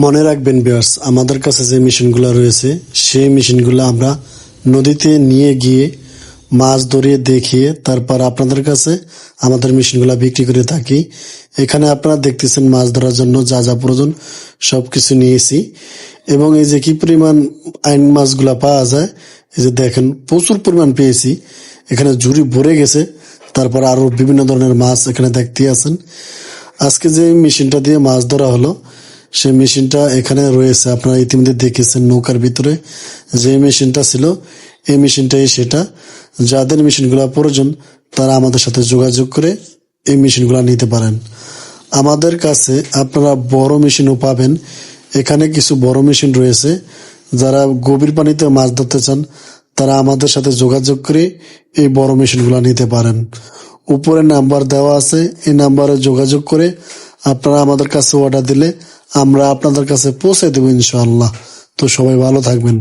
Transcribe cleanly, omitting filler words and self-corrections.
মনে রাখবেন ভিউয়ার্স, আমাদের কাছে যে মেশিনগুলো রয়েছে সেই মেশিনগুলো আমরা নদীতে নিয়ে গিয়ে মাছ ধরিয়ে দেখিয়ে তারপর আপনাদের কাছে আমাদের মেশিনগুলো বিক্রি করে থাকি। এখানে আপনারা দেখতেছেন মাছ ধরার জন্য যা যা প্রয়োজন সবকিছু নিয়েছি এবং এই যে কি পরিমাণ আইন মাছগুলা পাওয়া যায়, এই যে দেখেন প্রচুর পরিমাণ পেয়েছি। এখানে ঝুড়ি ভরে গেছে। তারপর আরো বিভিন্ন ধরনের মাছ এখানে দেখতে আছেন। আজকে যে মেশিনটা দিয়ে মাছ ধরা হলো সেই মেশিনটা এখানে রয়েছে, আপনারা ইতিমধ্যে দেখেছেন নৌকার ভিতরে যে মেশিনটা ছিল এই মেশিনটাই সেটা। যাদের মেশিনগুলো প্রয়োজন তারা আমাদের সাথে যোগাযোগ করে এই মেশিনগুলো নিতে পারেন। আমাদের কাছে আপনারা বড় মেশিনও পাবেন। এখানে কিছু বড় মেশিন রয়েছে। যারা গভীর পানিতে মাছ ধরতে চান তারা আমাদের সাথে যোগাযোগ করে এই বড় মেশিনগুলো নিতে পারেন। উপরে নাম্বার দেওয়া আছে, এই নাম্বারে যোগাযোগ করে আপনারা আমাদের কাছে অর্ডার দিলে আমরা আপনাদের কাছে পৌঁছে দেবো ইনশাআল্লাহ। তো সবাই ভালো থাকবেন।